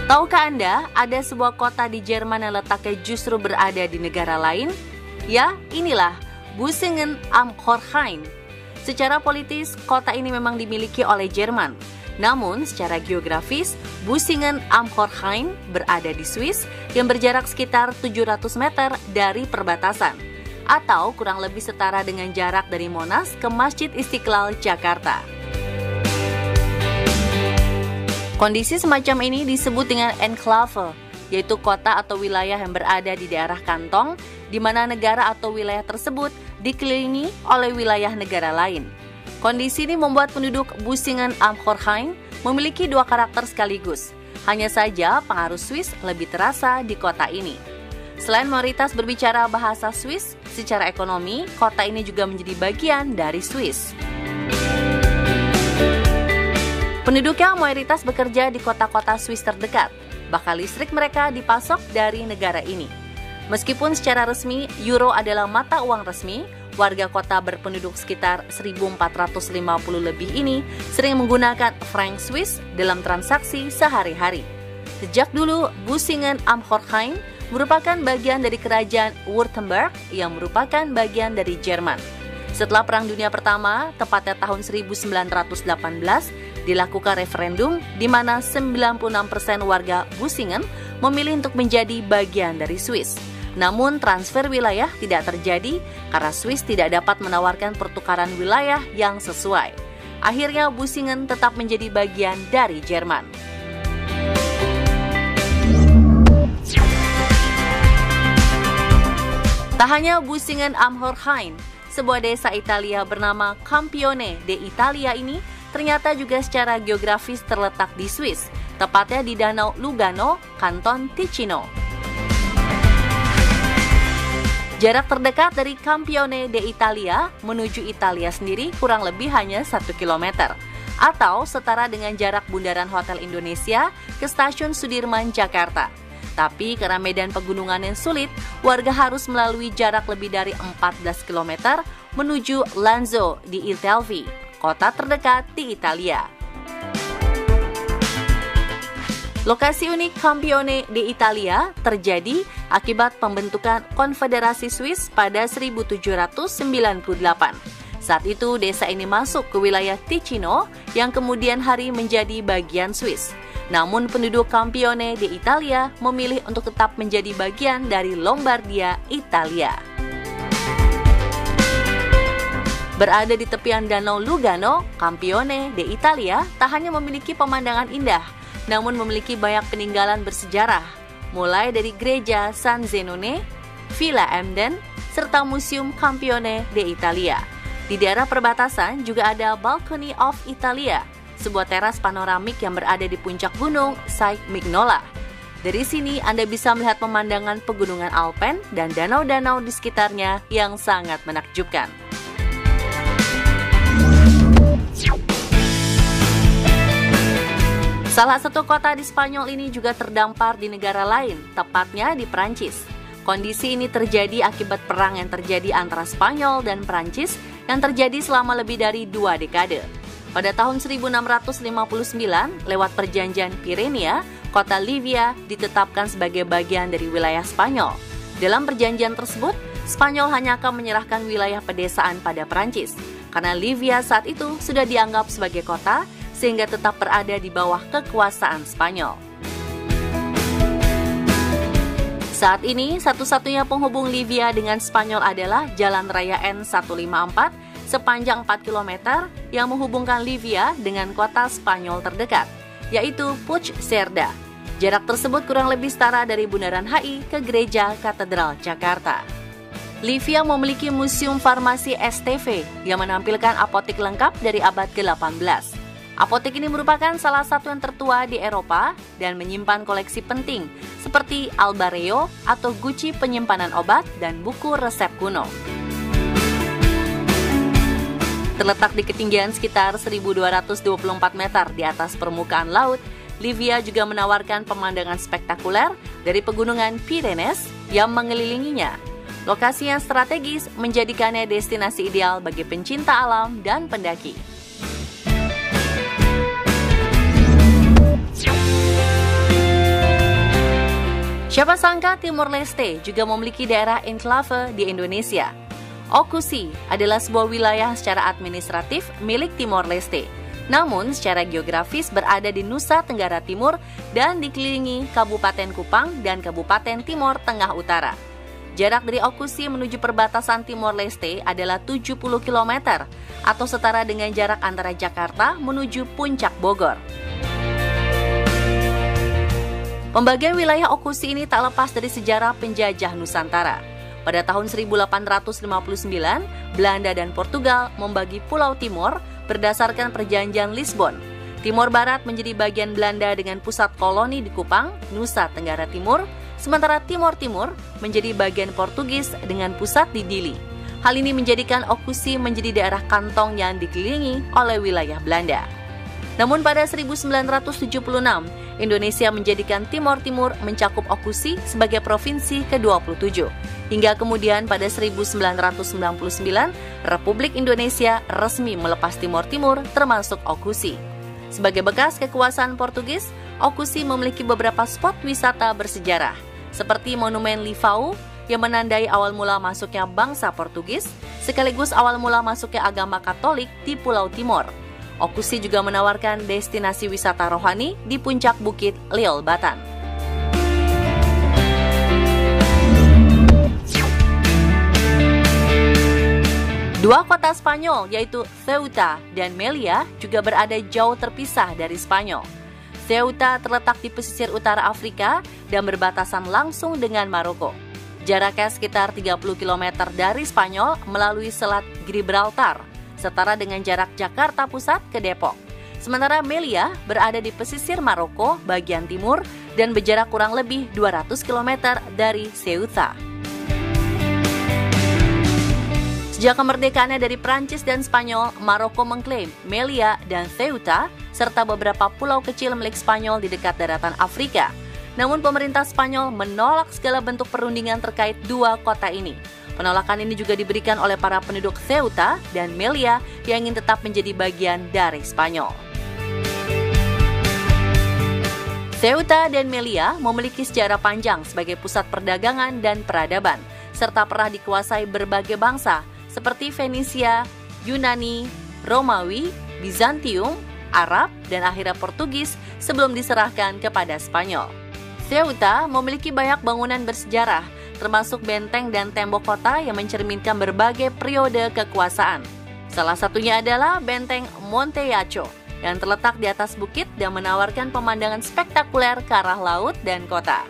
Tahukah Anda ada sebuah kota di Jerman yang letaknya justru berada di negara lain? Ya, inilah Busingen am Horrhein. Secara politis, kota ini memang dimiliki oleh Jerman. Namun, secara geografis, Busingen am Horrhein berada di Swiss yang berjarak sekitar 700 meter dari perbatasan, atau kurang lebih setara dengan jarak dari Monas ke Masjid Istiqlal, Jakarta. Kondisi semacam ini disebut dengan enclave, yaitu kota atau wilayah yang berada di daerah kantong, di mana negara atau wilayah tersebut dikelilingi oleh wilayah negara lain. Kondisi ini membuat penduduk Busingen am Horrhein memiliki dua karakter sekaligus. Hanya saja pengaruh Swiss lebih terasa di kota ini. Selain mayoritas berbicara bahasa Swiss, secara ekonomi, kota ini juga menjadi bagian dari Swiss. Penduduknya mayoritas bekerja di kota-kota Swiss terdekat, bahkan listrik mereka dipasok dari negara ini. Meskipun secara resmi euro adalah mata uang resmi, warga kota berpenduduk sekitar 1.450 lebih ini sering menggunakan franc Swiss dalam transaksi sehari-hari. Sejak dulu, Busingen am Horrhein merupakan bagian dari kerajaan Württemberg yang merupakan bagian dari Jerman. Setelah Perang Dunia Pertama, tepatnya tahun 1918, dilakukan referendum di mana 96% warga Busingen memilih untuk menjadi bagian dari Swiss. Namun transfer wilayah tidak terjadi karena Swiss tidak dapat menawarkan pertukaran wilayah yang sesuai. Akhirnya Busingen tetap menjadi bagian dari Jerman. Tak hanya Busingen am Horrhein, sebuah desa Italia bernama Campione d'Italia ini ternyata juga secara geografis terletak di Swiss, tepatnya di Danau Lugano, Kanton Ticino. Jarak terdekat dari Campione d'Italia menuju Italia sendiri kurang lebih hanya 1 km, atau setara dengan jarak bundaran Hotel Indonesia ke Stasiun Sudirman, Jakarta. Tapi karena medan pegunungan yang sulit, warga harus melalui jarak lebih dari 14 km menuju Lanzo di Itelvi, kota terdekat di Italia. Lokasi unik Campione d'Italia terjadi akibat pembentukan Konfederasi Swiss pada 1798. Saat itu desa ini masuk ke wilayah Ticino yang kemudian hari menjadi bagian Swiss. Namun penduduk Campione d'Italia memilih untuk tetap menjadi bagian dari Lombardia, Italia. Berada di tepian Danau Lugano, Campione d'Italia tak hanya memiliki pemandangan indah, namun memiliki banyak peninggalan bersejarah, mulai dari gereja San Zenone, Villa Emden, serta Museum Campione d'Italia. Di daerah perbatasan juga ada Balcony of Italia, sebuah teras panoramik yang berada di puncak gunung Saik Mignola. Dari sini Anda bisa melihat pemandangan pegunungan Alpen dan danau-danau di sekitarnya yang sangat menakjubkan. Salah satu kota di Spanyol ini juga terdampar di negara lain, tepatnya di Prancis. Kondisi ini terjadi akibat perang yang terjadi antara Spanyol dan Prancis yang terjadi selama lebih dari 2 dekade. Pada tahun 1659, lewat perjanjian Pyrenea, kota Livia ditetapkan sebagai bagian dari wilayah Spanyol. Dalam perjanjian tersebut, Spanyol hanya akan menyerahkan wilayah pedesaan pada Prancis, karena Livia saat itu sudah dianggap sebagai kota, sehingga tetap berada di bawah kekuasaan Spanyol. Saat ini, satu-satunya penghubung Livia dengan Spanyol adalah Jalan Raya N154 sepanjang 4 km yang menghubungkan Livia dengan kota Spanyol terdekat, yaitu Puigcerdà. Jarak tersebut kurang lebih setara dari Bundaran HI ke Gereja Katedral Jakarta. Livia memiliki museum farmasi STV yang menampilkan apotek lengkap dari abad ke-18. Apotek ini merupakan salah satu yang tertua di Eropa dan menyimpan koleksi penting seperti Albareo atau guci penyimpanan obat dan buku resep kuno. Terletak di ketinggian sekitar 1.224 meter di atas permukaan laut, Livia juga menawarkan pemandangan spektakuler dari pegunungan Pyrenees yang mengelilinginya. Lokasi yang strategis menjadikannya destinasi ideal bagi pencinta alam dan pendaki. Siapa sangka Timor Leste juga memiliki daerah enklave di Indonesia. Okusi adalah sebuah wilayah secara administratif milik Timor Leste, namun secara geografis berada di Nusa Tenggara Timur dan dikelilingi Kabupaten Kupang dan Kabupaten Timor Tengah Utara. Jarak dari Okusi menuju perbatasan Timor Leste adalah 70 km atau setara dengan jarak antara Jakarta menuju Puncak Bogor. Pembagian wilayah Okusi ini tak lepas dari sejarah penjajah Nusantara. Pada tahun 1859, Belanda dan Portugal membagi Pulau Timor berdasarkan Perjanjian Lisbon. Timor Barat menjadi bagian Belanda dengan pusat koloni di Kupang, Nusa Tenggara Timur, sementara Timor Timur menjadi bagian Portugis dengan pusat di Dili. Hal ini menjadikan Okusi menjadi daerah kantong yang dikelilingi oleh wilayah Belanda. Namun pada 1976, Indonesia menjadikan Timor Timur mencakup Okusi sebagai provinsi ke-27. Hingga kemudian pada 1999, Republik Indonesia resmi melepas Timor Timur termasuk Okusi. Sebagai bekas kekuasaan Portugis, Okusi memiliki beberapa spot wisata bersejarah, seperti Monumen Lifau yang menandai awal mula masuknya bangsa Portugis, sekaligus awal mula masuknya agama Katolik di Pulau Timor. Okusi juga menawarkan destinasi wisata rohani di puncak bukit Liolbatan. Dua kota Spanyol yaitu Ceuta dan Melilla juga berada jauh terpisah dari Spanyol. Ceuta terletak di pesisir utara Afrika dan berbatasan langsung dengan Maroko. Jaraknya sekitar 30 km dari Spanyol melalui Selat Gibraltar, setara dengan jarak Jakarta Pusat ke Depok. Sementara Melilla berada di pesisir Maroko bagian timur dan berjarak kurang lebih 200 km dari Ceuta. Sejak kemerdekaannya dari Prancis dan Spanyol, Maroko mengklaim Melilla dan Ceuta serta beberapa pulau kecil milik Spanyol di dekat daratan Afrika. Namun pemerintah Spanyol menolak segala bentuk perundingan terkait dua kota ini. Penolakan ini juga diberikan oleh para penduduk Ceuta dan Melilla yang ingin tetap menjadi bagian dari Spanyol. Ceuta dan Melilla memiliki sejarah panjang sebagai pusat perdagangan dan peradaban, serta pernah dikuasai berbagai bangsa, seperti Fenisia, Yunani, Romawi, Bizantium, Arab, dan akhirnya Portugis sebelum diserahkan kepada Spanyol. Ceuta memiliki banyak bangunan bersejarah, termasuk benteng dan tembok kota yang mencerminkan berbagai periode kekuasaan. Salah satunya adalah Benteng Monteyacho, yang terletak di atas bukit dan menawarkan pemandangan spektakuler ke arah laut dan kota.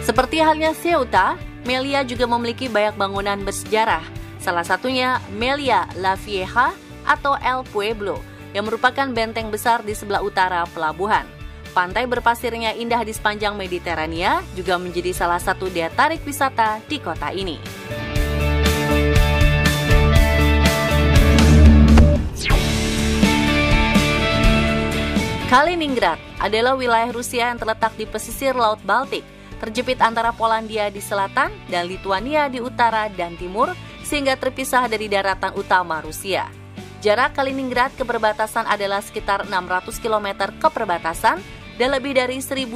Seperti halnya Ceuta, Melilla juga memiliki banyak bangunan bersejarah, salah satunya Melilla La Vieja atau El Pueblo, yang merupakan benteng besar di sebelah utara pelabuhan. Pantai berpasirnya indah di sepanjang Mediterania juga menjadi salah satu daya tarik wisata di kota ini. Kaliningrad adalah wilayah Rusia yang terletak di pesisir Laut Baltik, terjepit antara Polandia di selatan dan Lituania di utara dan timur, sehingga terpisah dari daratan utama Rusia. Jarak Kaliningrad ke perbatasan adalah sekitar 600 km ke perbatasan dan lebih dari 1.200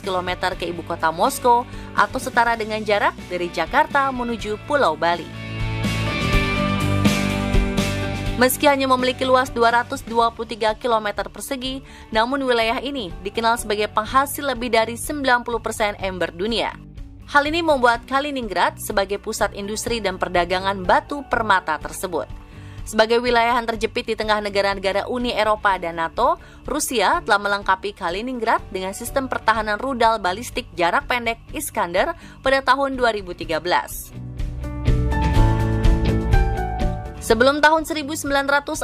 km ke ibu kota Moskow atau setara dengan jarak dari Jakarta menuju Pulau Bali. Meski hanya memiliki luas 223 km persegi, namun wilayah ini dikenal sebagai penghasil lebih dari 90% ember dunia. Hal ini membuat Kaliningrad sebagai pusat industri dan perdagangan batu permata tersebut. Sebagai wilayah yang terjepit di tengah negara-negara Uni Eropa dan NATO, Rusia telah melengkapi Kaliningrad dengan sistem pertahanan rudal balistik jarak pendek Iskander pada tahun 2013. Sebelum tahun 1946,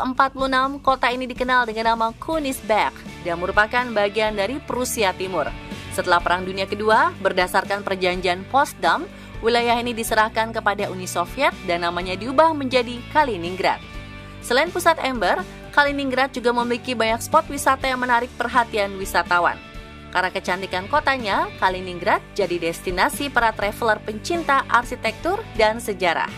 kota ini dikenal dengan nama Königsberg dan merupakan bagian dari Prusia Timur. Setelah Perang Dunia Kedua, berdasarkan perjanjian Potsdam, wilayah ini diserahkan kepada Uni Soviet dan namanya diubah menjadi Kaliningrad. Selain pusat ember, Kaliningrad juga memiliki banyak spot wisata yang menarik perhatian wisatawan. Karena kecantikan kotanya, Kaliningrad jadi destinasi para traveler pencinta arsitektur dan sejarah.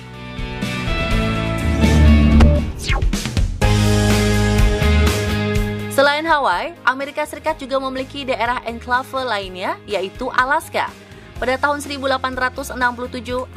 Selain Hawaii, Amerika Serikat juga memiliki daerah enklave lainnya, yaitu Alaska. Pada tahun 1867,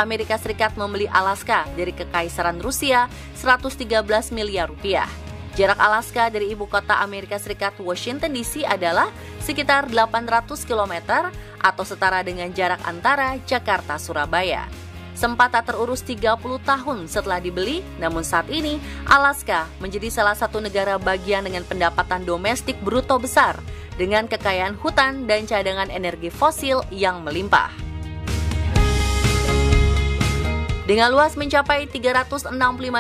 Amerika Serikat membeli Alaska dari Kekaisaran Rusia 113 miliar rupiah. Jarak Alaska dari ibu kota Amerika Serikat, Washington DC adalah sekitar 800 km atau setara dengan jarak antara Jakarta-Surabaya. Sempat tak terurus 30 tahun setelah dibeli, namun saat ini Alaska menjadi salah satu negara bagian dengan pendapatan domestik bruto besar, dengan kekayaan hutan dan cadangan energi fosil yang melimpah. Dengan luas mencapai 365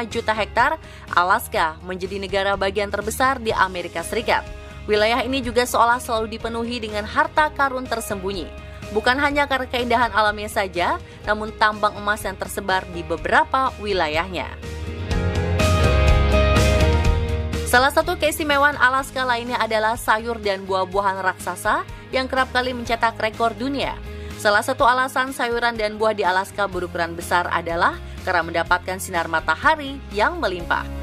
juta hektar, Alaska menjadi negara bagian terbesar di Amerika Serikat. Wilayah ini juga seolah selalu dipenuhi dengan harta karun tersembunyi. Bukan hanya karena keindahan alamnya saja, namun tambang emas yang tersebar di beberapa wilayahnya. Salah satu keistimewaan Alaska lainnya adalah sayur dan buah-buahan raksasa yang kerap kali mencetak rekor dunia. Salah satu alasan sayuran dan buah di Alaska berukuran besar adalah karena mendapatkan sinar matahari yang melimpah.